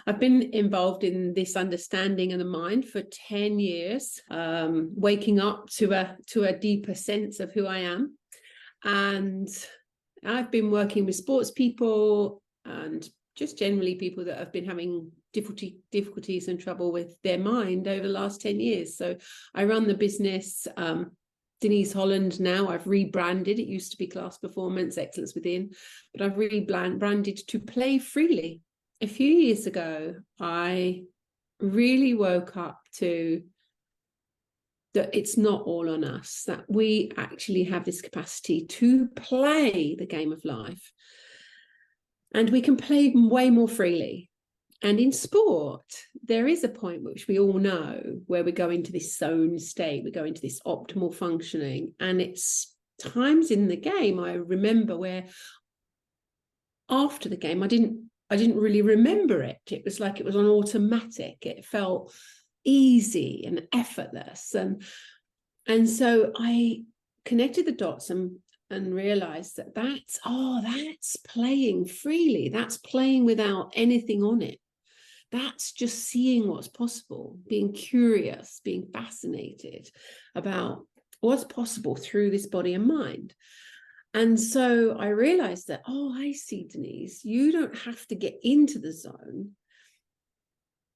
I've been involved in this understanding of the mind for 10 years, waking up to a deeper sense of who I am. And I've been working with sports people and just generally people that have been having difficulties and trouble with their mind over the last 10 years. So I run the business, Denise Holland now. I've rebranded. It used to be Class Performance, Excellence Within, but I've rebranded to PlayFreely. A few years ago, I really woke up to that it's not all on us, that we actually have this capacity to play the game of life. And we can play way more freely. And in sport, there is a point which we all know where we go into this zone state, we go into this optimal functioning. And it's times in the game I remember where after the game, I didn't really remember it. It was like it was on automatic. It felt easy and effortless. And so I connected the dots and realized that that's playing freely. That's playing without anything on it. That's just seeing what's possible, being curious, being fascinated about what's possible through this body and mind. And so I realized that, I see, Denise, you don't have to get into the zone.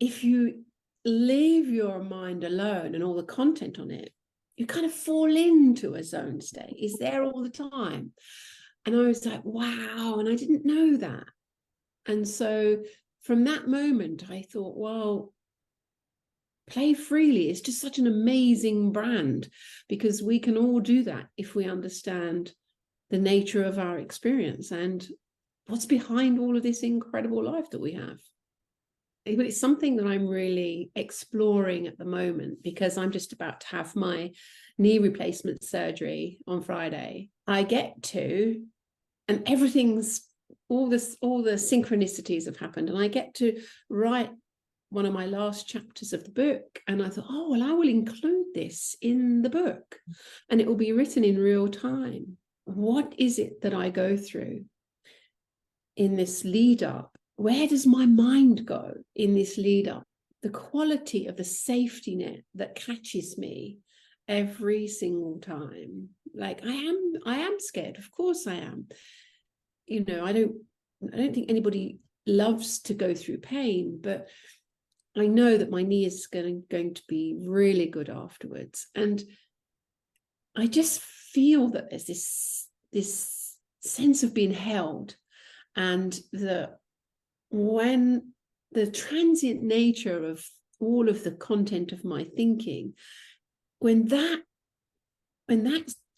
If you leave your mind alone and all the content on it, you kind of fall into a zone state. It's there all the time. And I was like, wow, and I didn't know that. And so from that moment, I thought, well, PlayFreely is just such an amazing brand, because we can all do that if we understand the nature of our experience and what's behind all of this incredible life that we have. It's something that I'm really exploring at the moment, because I'm just about to have my knee replacement surgery on Friday. I get to, and all the synchronicities have happened, and I get to write one of my last chapters of the book. And I thought, well, I will include this in the book, and it will be written in real time. What is it that I go through in this lead up? Where does my mind go in this lead up? The quality of the safety net that catches me every single time. Like I am scared. Of course I am. You know, I don't think anybody loves to go through pain, but I know that my knee is going to be really good afterwards. And I just feel that there's this sense of being held, and when the transient nature of all of the content of my thinking, when that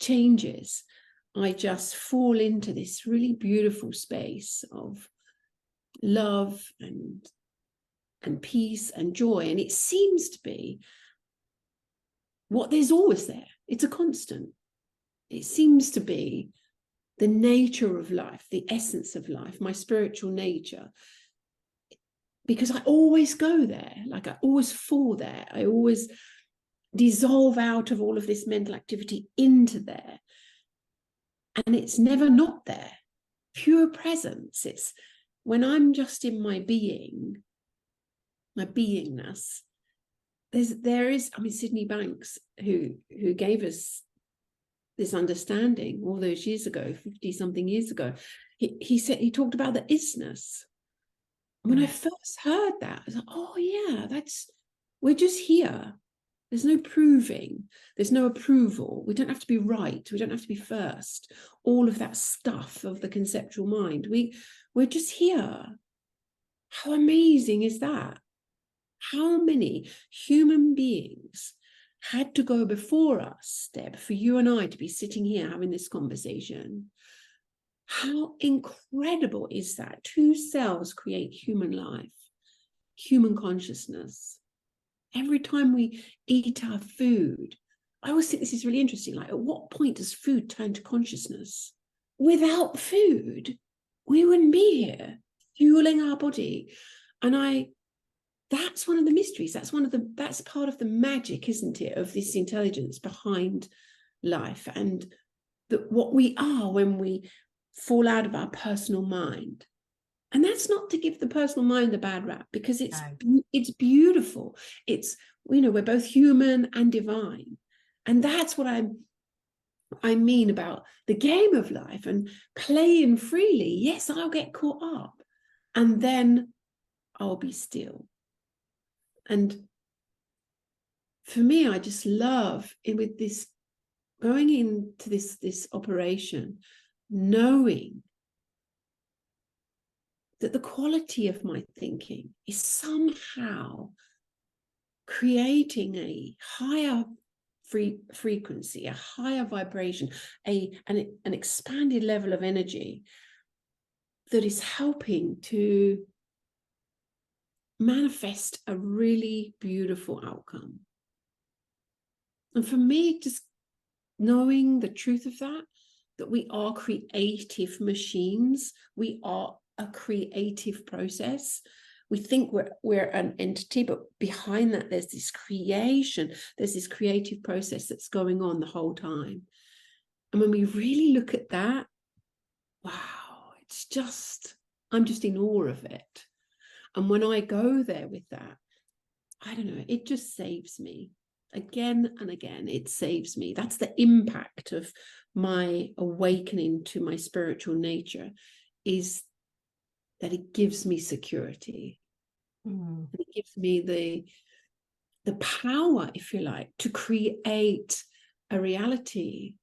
changes, I just fall into this really beautiful space of love and peace and joy. And it seems to be what there's always there. It's a constant. It seems to be the nature of life, the essence of life, my spiritual nature. Because I always go there, like I always fall there. I always dissolve out of all of this mental activity into there. And it's never not there. Pure presence. It's when I'm just in my being, my beingness. There is, Sydney Banks, who gave us this understanding all those years ago, 50 something years ago. He talked about the isness. When I first heard that, I was like, we're just here. There's no proving. There's no approval. We don't have to be right. We don't have to be first. All of that stuff of the conceptual mind. We're just here. How amazing is that? How many human beings had to go before us, Deb, for you and I to be sitting here having this conversation? How incredible is that? 2 cells create human life, human consciousness. Every time we eat our food, I always think this is really interesting. Like, at what point does food turn to consciousness? Without food, we wouldn't be here, fueling our body. And that's one of the mysteries. That's part of the magic, isn't it, of this intelligence behind life, and what we are when we fall out of our personal mind And that's not to give the personal mind a bad rap, because it's beautiful. It's, you know, we're both human and divine. And that's what I mean about the game of life and playing freely. Yes, I'll get caught up, and then I'll be still. And for me, I just love it with this, going into this operation, knowing that the quality of my thinking is somehow creating a higher frequency, a higher vibration, an expanded level of energy that is helping to manifest a really beautiful outcome. And for me, just knowing the truth of that we are creative machines, we are a creative process. We think we're an entity, but behind that, there's this creation, there's this creative process that's going on the whole time. And when we really look at that, wow, it's just, I'm just in awe of it. And when I go there with that, I don't know, it just saves me. Again and again, it saves me. That's the impact of my awakening to my spiritual nature, is that it gives me security. And it gives me the power, if you like, to create a reality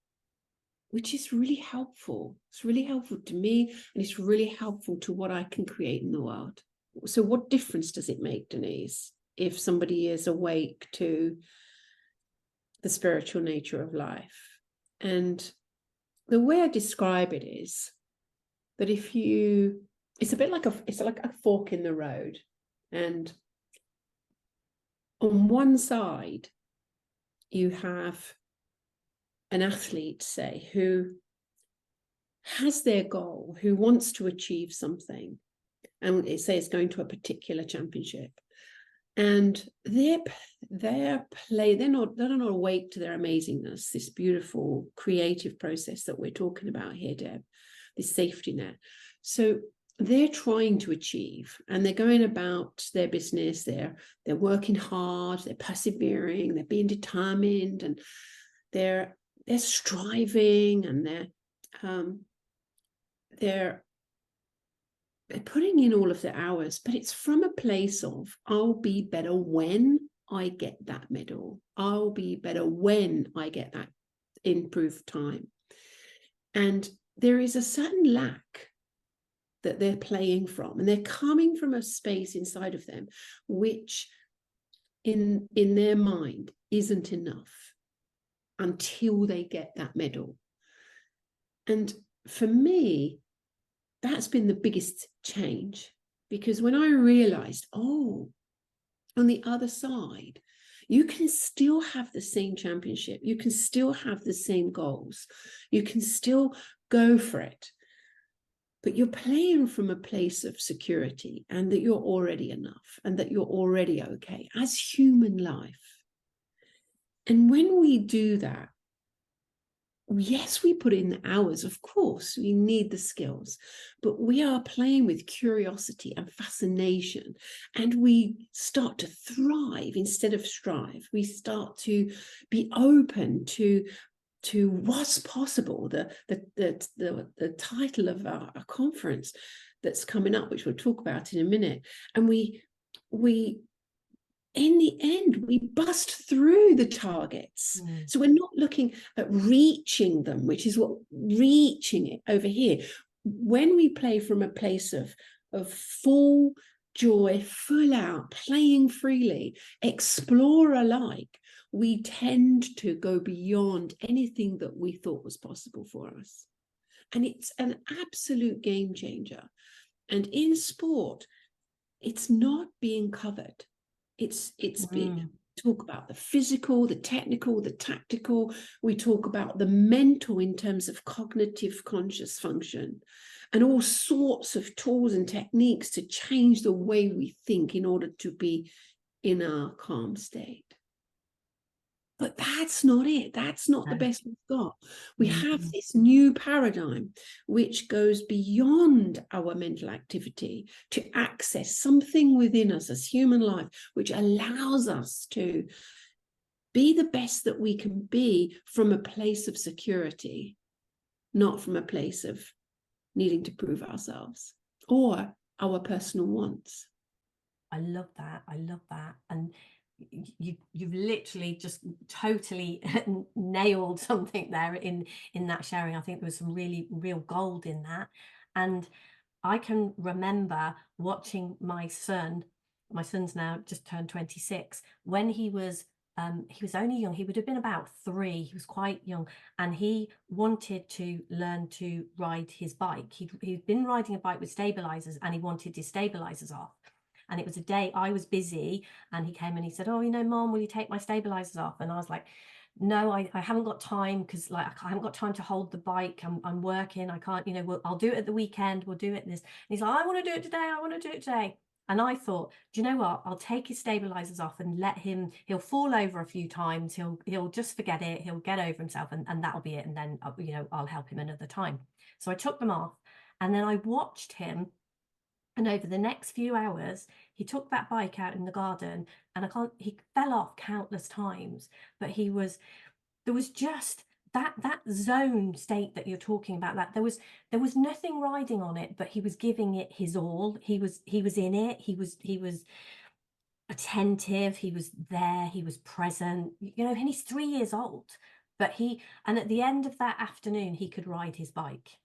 which is really helpful. It's really helpful to me, and it's really helpful to what I can create in the world. So what difference does it make, Denise, if somebody is awake to the spiritual nature of life? And the way I describe it is that it's a bit like it's like a fork in the road. And on one side, you have an athlete, say, who has their goal, who wants to achieve something, and it says going to a particular championship. And they're not awake to their amazingness, this beautiful creative process that we're talking about here, Deb, this safety net. So they're trying to achieve, and they're going about their business. They're working hard, they're persevering, they're being determined, and they're striving, and they're putting in all of their hours, but it's from a place of, I'll be better when I get that medal. I'll be better when I get that improved time. And there is a certain lack that they're playing from, and they're coming from a space inside of them which in their mind isn't enough until they get that medal. And for me, that's been the biggest change, because when I realized, on the other side, you can still have the same championship, you can still have the same goals, you can still go for it, but you're playing from a place of security, and that you're already enough, and that you're already okay as human life. And when we do that, yes, we put in the hours, of course, we need the skills, but we are playing with curiosity and fascination, and we start to thrive instead of strive. We start to be open to what's possible. The title of our conference that's coming up, which we'll talk about in a minute, and we in the end, we bust through the targets. So we're not looking at reaching them, which is what reaching it over here. When we play from a place of full joy, full out, playing freely, explore alike, we tend to go beyond anything that we thought was possible for us. And it's an absolute game changer. And in sport, it's not being covered. It's being talk about the physical, the technical, the tactical. We talk about the mental in terms of cognitive conscious function, and all sorts of tools and techniques to change the way we think in order to be in our calm state. But that's not it. That's not the No. best we've got. We have Mm. this new paradigm which goes beyond our mental activity to access something within us as human life, which allows us to be the best that we can be from a place of security, not from a place of needing to prove ourselves or our personal wants. I love that. I love that. And you've literally just totally nailed something there in that sharing. I think there was some really real gold in that. And I can remember watching my son's now just turned 26, when he was only young. He would have been about 3. He was quite young, and he wanted to learn to ride his bike. He'd been riding a bike with stabilizers, and he wanted his stabilizers off. And it was a day I was busy, and he came and he said, "Oh, Mom, will you take my stabilizers off?" And I was like, "No, I haven't got time, because like I haven't got time to hold the bike. I'm working. I can't, I'll do it at the weekend. We'll do it this." And he's like, "I want to do it today. I want to do it today." And I thought, do you know what? I'll take his stabilizers off and let him. He'll fall over a few times. He'll just forget it. He'll get over himself, and that'll be it. And then I'll help him another time. So I took them off, and then I watched him. And over the next few hours, he took that bike out in the garden, and he fell off countless times, but there was just that zone state that you're talking about, that there was nothing riding on it, but he was giving it his all. He was in it. He was attentive. He was there. He was present, and he's 3 years old, but and at the end of that afternoon, he could ride his bike.